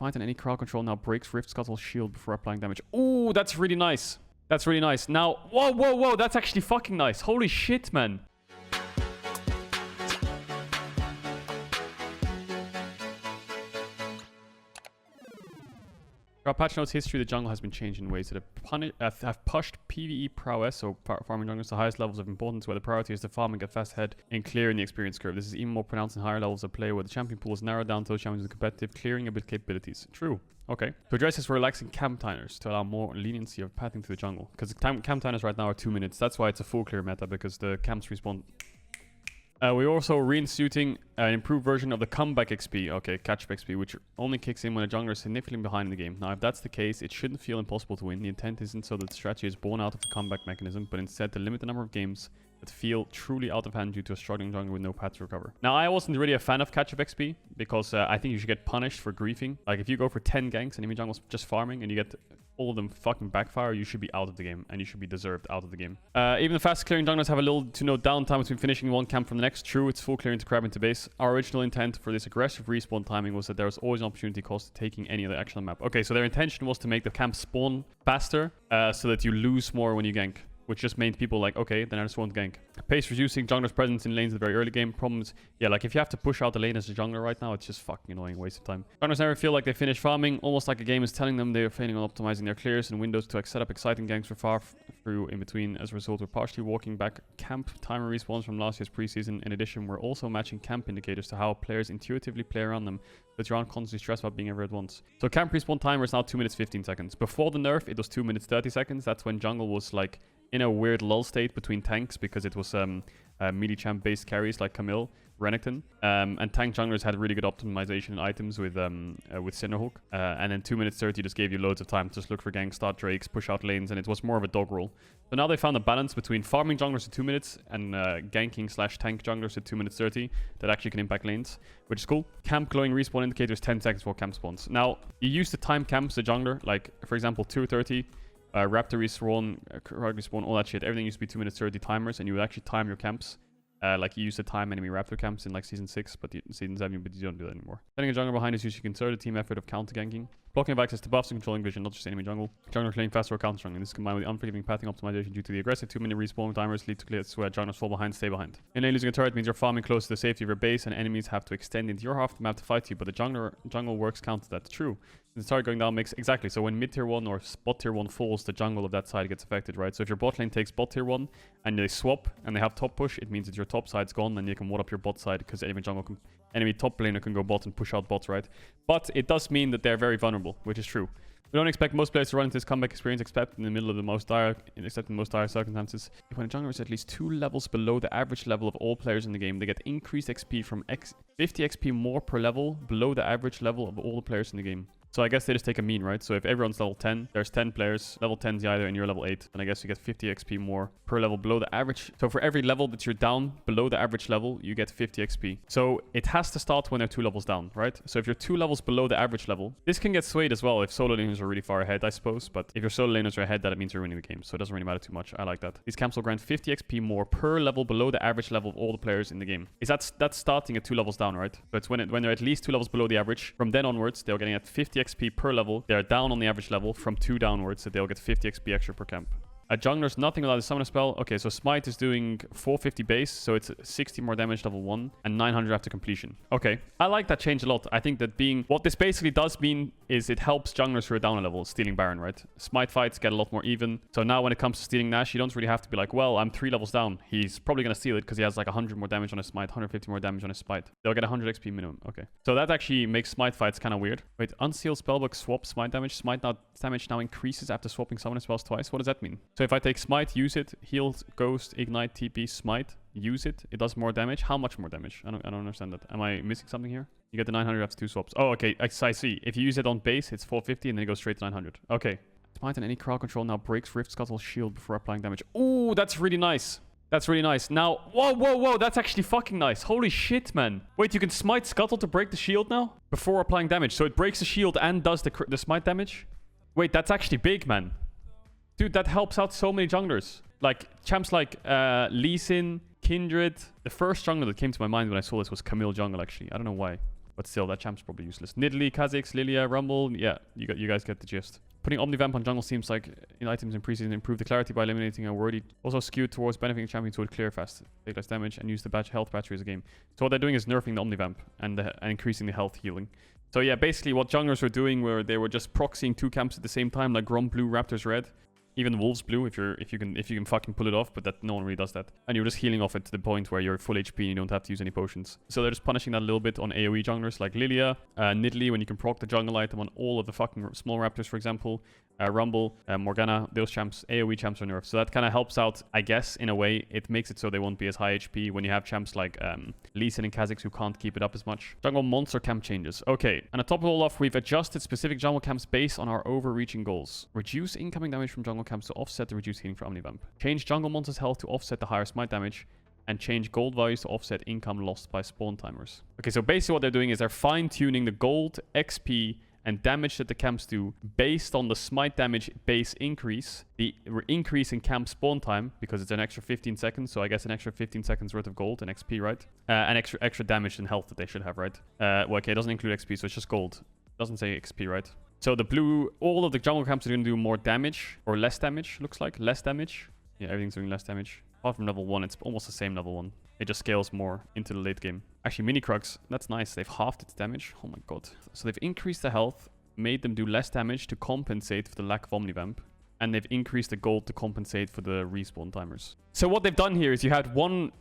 Smite and any crowd control now breaks Rift Scuttle shield before applying damage. Ooh, that's really nice. That's really nice. Now, whoa. That's actually fucking nice. Holy shit, man. Throughout patch notes history, the jungle has been changed in ways that have pushed PvE prowess, so farming junglers, to highest levels of importance, where the priority is to farm and get fast ahead and clearing the experience curve. This is even more pronounced in higher levels of play, where the champion pool is narrowed down to those champions with competitive clearing ability capabilities. True. Okay. To address this, we're relaxing camp timers to allow more leniency of pathing through the jungle. Because camp timers right now are 2 minutes. That's why it's a full clear meta, because the camps respawn. We're also reinstituting an improved version of the comeback XP, catch-up XP, which only kicks in when a jungler is significantly behind in the game. Now, if that's the case, it shouldn't feel impossible to win. The intent isn't so that the strategy is born out of the comeback mechanism, but instead to limit the number of games that feel truly out of hand due to a struggling jungler with no path to recover. Now, I wasn't really a fan of catch-up XP, because I think you should get punished for griefing. Like, if you go for 10 ganks and enemy jungle's just farming, and you get all of them fucking backfire, you should be out of the game, and you should be deserved out of the game. Even the fast clearing junglers have a little to no downtime between finishing one camp from the next. True, it's full clearing to crab into base. Our original intent for this aggressive respawn timing was that there was always an opportunity cost to taking any other action on the map. Okay, so their intention was to make the camp spawn faster, so that you lose more when you gank, which just made people like, okay, then I just won't gank. Pace reducing jungler's presence in lanes in the very early game. Problems, yeah, like if you have to push out the lane as a jungler right now, it's just fucking annoying, waste of time. Junglers never feel like they finish farming, almost like a game is telling them they're failing on optimizing their clears and windows to set up exciting ganks for far through in between. As a result, we're partially walking back camp timer respawns from last year's preseason. In addition, we're also matching camp indicators to how players intuitively play around them, but you aren't constantly stressed about being everywhere at once. So camp respawn timer is now 2 minutes 15 seconds. Before the nerf, it was 2 minutes 30 seconds. That's when jungle was like in a weird lull state between tanks, because it was melee champ based carries like Camille, Renekton, and tank junglers had really good optimization in items with Cinderhook, and then 2 minutes 30 just gave you loads of time to just look for ganks, start drakes, push out lanes, and it was more of a dog roll. So now they found a balance between farming junglers at 2 minutes and ganking / tank junglers at 2 minutes 30 that actually can impact lanes, which is cool. Camp glowing respawn indicators 10 seconds before camp spawns. Now, you use the time camps the jungler, like for example 2:30, Raptor respawn, Krug respawn, all that shit. Everything used to be 2 minutes 30 timers, and you would actually time your camps. Like you used to time enemy Raptor camps in like Season 6, but Season 7, but you don't do that anymore. Setting a jungler behind is usually considered a team effort of counter-ganking. Blocking of access to buffs and controlling vision, not just enemy jungle. Jungler clearing faster or counter-strong. This is combined with the unforgiving pathing optimization due to the aggressive 2-minute respawn timers lead to clears where junglers fall behind, stay behind. In lane, losing a turret means you're farming close to the safety of your base, and enemies have to extend into your half of the map to fight you, but the jungle works counter that. True. The turret going down makes exactly, so when mid tier 1 or bot tier 1 falls, the jungle of that side gets affected, right? So if your bot lane takes bot tier 1 and they swap and they have top push, it means that your top side's gone and you can ward up your bot side, because enemy top laner can go bot and push out bots, right? But it does mean that they're very vulnerable, which is true. We don't expect most players to run into this comeback experience except in the middle of the most dire circumstances. When a jungler is at least 2 levels below the average level of all players in the game, they get increased XP from 50 XP more per level below the average level of all the players in the game. So I guess they just take a mean, right? So if everyone's level 10, there's 10 players, level 10 is either, and you're level 8, and I guess you get 50 XP more per level below the average. So for every level that you're down below the average level, you get 50 XP. So it has to start when they're 2 levels down, right? So if you're 2 levels below the average level, this can get swayed as well if solo laners are really far ahead, I suppose. But if your solo laners are ahead, that means you're winning the game. So it doesn't really matter too much. I like that. These camps will grant 50 XP more per level below the average level of all the players in the game. That's starting at 2 levels down, right? So it's when they're at least 2 levels below the average. From then onwards, they're getting at 50 XP per level. They're down on the average level from 2 downwards, so they'll get 50 XP extra per camp. A jungler's nothing without a summoner spell. Okay, so Smite is doing 450 base, so it's 60 more damage level 1 and 900 after completion. Okay, I like that change a lot. I think that what this basically does mean is it helps junglers who are down a level, stealing Baron, right? Smite fights get a lot more even. So now when it comes to stealing Nash, you don't really have to be like, well, I'm 3 levels down. He's probably going to steal it because he has like 100 more damage on his Smite, 150 more damage on his Smite. They'll get 100 XP minimum. Okay, so that actually makes Smite fights kind of weird. Wait, unsealed spellbook swap Smite damage. Smite damage now increases after swapping summoner spells twice. What does that mean? So if I take Smite, use it, heal, ghost, ignite, TP, smite, use it does more damage. How much more damage? I don't understand that. Am I missing something here? You get the 900 after 2 swaps. Oh, okay, I see. If you use it on base, it's 450 and then it goes straight to 900. Okay. Smite and any crowd control now breaks Rift Scuttle shield before applying damage. Ooh, that's really nice. That's really nice. Now, whoa, that's actually fucking nice. Holy shit, man. Wait, you can smite Scuttle to break the shield now? Before applying damage. So it breaks the shield and does the smite damage? Wait, that's actually big, man. Dude, that helps out so many junglers. Like, champs like Lee Sin, Kindred. The first jungler that came to my mind when I saw this was Camille jungle, actually. I don't know why. But still, that champ's probably useless. Nidalee, Kha'Zix, Lilia, Rumble. Yeah, you guys get the gist. Putting Omnivamp on jungle seems like in items in preseason improve the clarity by eliminating a wordy. Also skewed towards benefiting champions who would clear fast, take less damage, and use the health battery as a game. So what they're doing is nerfing the Omnivamp and increasing the health healing. So yeah, basically what junglers were doing were they were just proxying 2 camps at the same time, like Grom blue, Raptors red. Even Wolves blue if you can fucking pull it off, but that no one really does that. And you're just healing off it to the point where you're full HP and you don't have to use any potions. So they're just punishing that a little bit on AoE junglers like Lilia, Nidalee when you can proc the jungle item on all of the fucking small raptors, for example. Rumble, Morgana, those champs, AoE champs are nerfed. So that kind of helps out, I guess, in a way. It makes it so they won't be as high HP when you have champs like Lee Sin and Kha'Zix who can't keep it up as much. Jungle monster camp changes. Okay, and to top it all off, we've adjusted specific jungle camps based on our overreaching goals. Reduce incoming damage from jungle camps to offset the reduced healing for Omnivamp. Change jungle monsters' health to offset the higher smite damage. And change gold values to offset income lost by spawn timers. Okay, so basically what they're doing is they're fine-tuning the gold, XP, and damage that the camps do based on the smite damage base increase, the increase in camp spawn time, because it's an extra 15 seconds, so I guess an extra 15 seconds worth of gold and XP, right? And extra damage and health that they should have, right? Well, okay, it doesn't include XP, so it's just gold. It doesn't say XP, right? So the blue, all of the jungle camps are going to do more damage, or less damage, looks like. Less damage. Yeah, everything's doing less damage. Apart from level 1, it's almost the same level 1. It just scales more into the late game. Actually, Mini Krugs, that's nice. They've halved its damage. Oh my god. So they've increased the health, made them do less damage to compensate for the lack of Omnivamp. And they've increased the gold to compensate for the respawn timers. So what they've done here is you had one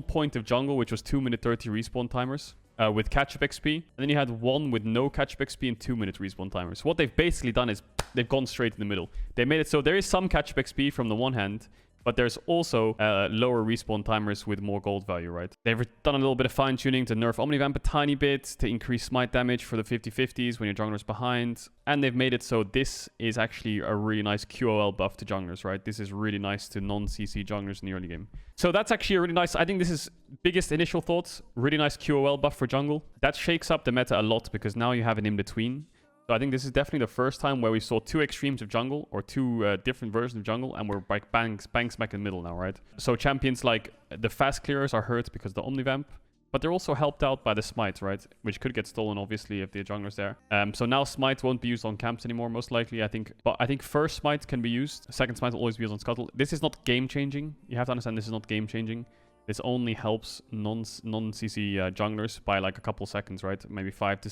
point of jungle, which was 2-minute 30 respawn timers. With catch-up XP. And then you had one with no catch-up XP and 2-minute respawn timers. What they've basically done is they've gone straight in the middle. They made it so there is some catch-up XP from the one hand, but there's also lower respawn timers with more gold value, right? They've done a little bit of fine-tuning to nerf Omnivamp a tiny bit, to increase smite damage for the 50-50s when your jungler's behind. And they've made it so this is actually a really nice QOL buff to junglers, right? This is really nice to non-CC junglers in the early game. So that's actually a really nice... I think this is biggest initial thoughts. Really nice QOL buff for jungle. That shakes up the meta a lot because now you have an in-between. So I think this is definitely the first time where we saw 2 extremes of jungle, or 2 different versions of jungle, and we're like bang smack in the middle now, right? So champions like the fast clearers are hurt because of the Omnivamp, but they're also helped out by the smite, right? Which could get stolen, obviously, if the jungler's there. So now smite won't be used on camps anymore, most likely, I think. But I think first smite can be used. Second smite will always be used on scuttle. This is not game-changing. You have to understand this is not game-changing. This only helps non-CC junglers by like a couple seconds, right? Maybe 5 to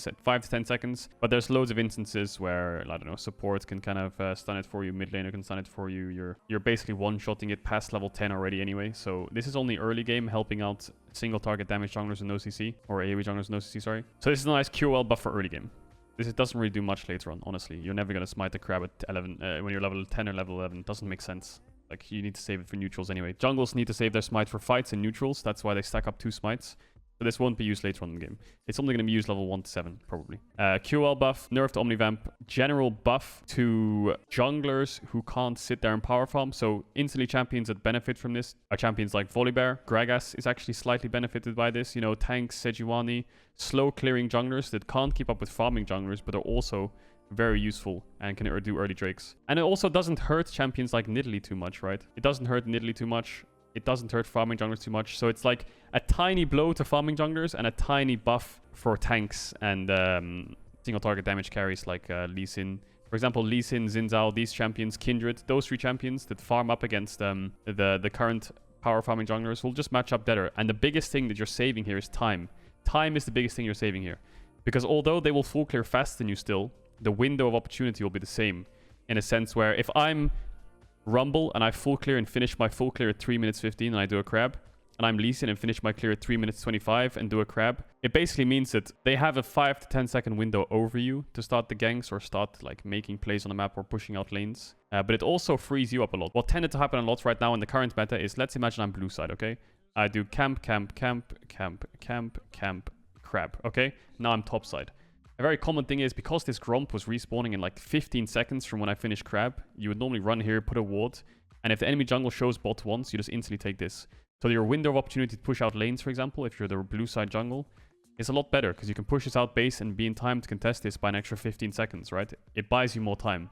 10 seconds. But there's loads of instances where, I don't know, support can kind of stun it for you. Mid laner can stun it for you. You're basically one-shotting it past level 10 already anyway. So this is only early game helping out single target damage junglers with no CC. Or AoE junglers with no CC, sorry. So this is a nice QOL buff for early game. This doesn't really do much later on, honestly. You're never going to smite the crab at 11 when you're level 10 or level 11. It doesn't make sense. Like, you need to save it for neutrals anyway. Jungles need to save their smite for fights and neutrals. That's why they stack up 2 smites. So this won't be used later on in the game. It's only going to be used level 1 to 7, probably. QL buff, nerfed Omnivamp. General buff to junglers who can't sit there and power farm. So instantly champions that benefit from this are champions like Volibear. Gragas is actually slightly benefited by this. You know, tanks, Sejuani, slow clearing junglers that can't keep up with farming junglers, but are also very useful and can do early drakes. And it also doesn't hurt champions like Nidalee too much, right? It doesn't hurt Nidalee too much. It doesn't hurt farming junglers too much. So it's like a tiny blow to farming junglers and a tiny buff for tanks and single target damage carries like Lee Sin. For example, Lee Sin, Xin Zhao, these champions, Kindred, those 3 champions that farm up against the current power farming junglers will just match up better. And the biggest thing that you're saving here is time. Time is the biggest thing you're saving here. Because although they will full clear faster than you still, the window of opportunity will be the same. In a sense where if I'm Rumble and I full clear and finish my full clear at 3 minutes 15 and I do a crab, and I'm Lee Sin and finish my clear at 3 minutes 25 and do a crab, it basically means that they have a 5 to 10 second window over you to start the ganks or start like making plays on the map or pushing out lanes. But it also frees you up a lot. What tended to happen a lot right now in the current meta is, let's imagine I'm blue side, okay? I do camp, crab, okay? Now I'm top side. A very common thing is, because this Gromp was respawning in like 15 seconds from when I finished crab, you would normally run here, put a ward, and if the enemy jungle shows bot once, you just instantly take this. So your window of opportunity to push out lanes, for example, if you're the blue side jungle, is a lot better, because you can push this out base and be in time to contest this by an extra 15 seconds, right? It buys you more time.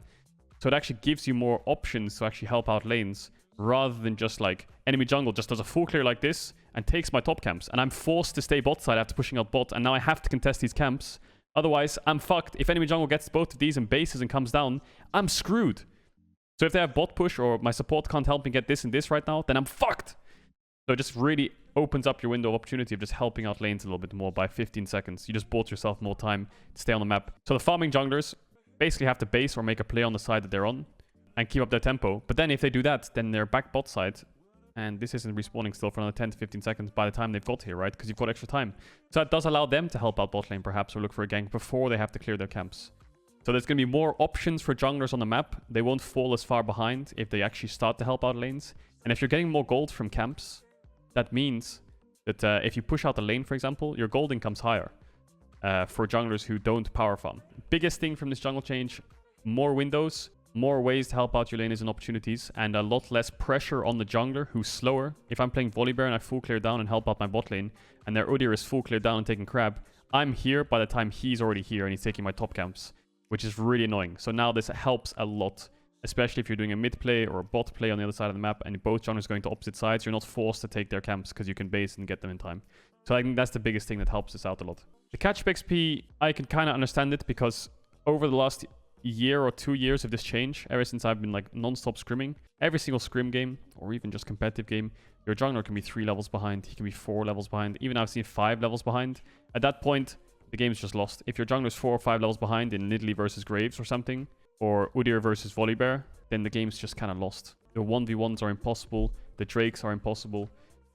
So it actually gives you more options to actually help out lanes rather than just like enemy jungle just does a full clear like this and takes my top camps, and I'm forced to stay bot side after pushing out bot, and now I have to contest these camps. Otherwise, I'm fucked. If enemy jungle gets both of these and bases and comes down, I'm screwed. So if they have bot push or my support can't help me get this and this right now, then I'm fucked. So it just really opens up your window of opportunity of just helping out lanes a little bit more by 15 seconds. You just bought yourself more time to stay on the map. So the farming junglers basically have to base or make a play on the side that they're on and keep up their tempo. But then if they do that, then they're back bot side. And this isn't respawning still for another 10 to 15 seconds by the time they've got here, right? Because you've got extra time. So that does allow them to help out bot lane perhaps, or look for a gank before they have to clear their camps. So there's going to be more options for junglers on the map. They won't fall as far behind if they actually start to help out lanes. And if you're getting more gold from camps, that means that if you push out the lane, for example, your gold income's higher for junglers who don't power farm. Biggest thing from this jungle change, more windows, more ways to help out your laners and opportunities, and a lot less pressure on the jungler who's slower. If I'm playing Volibear and I full clear down and help out my bot lane, and their Udyr is full clear down and taking crab, I'm here by the time he's already here and he's taking my top camps, which is really annoying. So now this helps a lot, especially if you're doing a mid play or a bot play on the other side of the map and both junglers going to opposite sides. You're not forced to take their camps because you can base and get them in time. So I think that's the biggest thing that helps us out a lot. The catch-up XP, I can kind of understand it because over the last year or 2 years of this change, ever since I've been like non-stop scrimming, every single scrim game or even just competitive game, your jungler can be 3 levels behind, he can be 4 levels behind, even I've seen 5 levels behind. At that point, the game's just lost. If your jungler is 4 or 5 levels behind in Nidalee versus Graves or something, or Udyr versus Volibear, then the game's just kind of lost. The 1v1s are impossible, the Drakes are impossible.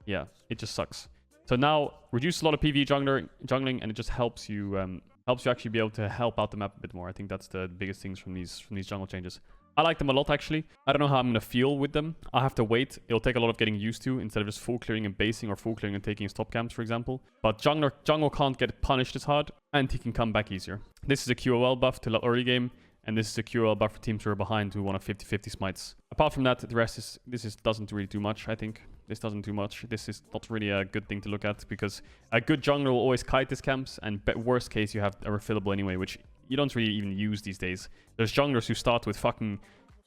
Yeah, it just sucks. So now, reduce a lot of PvE jungling, and it just helps you actually be able to help out the map a bit more. I think that's the biggest things from these jungle changes. I like them a lot, actually. I don't know how I'm going to feel with them. I'll have to wait. It'll take a lot of getting used to instead of just full clearing and basing or full clearing and taking his top camps, for example. But jungle can't get punished as hard, and he can come back easier. This is a QOL buff to early game, and this is a QOL buff for teams who are behind who want a 50-50 smites. Apart from that, the rest is... This doesn't really do much, I think. This doesn't do much. This is not really a good thing to look at, because a good jungler will always kite his camps, and worst case, you have a refillable anyway, which you don't really even use these days. There's junglers who start with fucking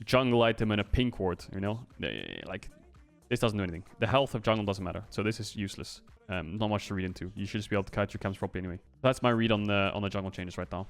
jungle item and a pink ward, you know? Like, this doesn't do anything. The health of jungle doesn't matter, so this is useless. Not much to read into. You should just be able to kite your camps properly anyway. That's my read on the jungle changes right now.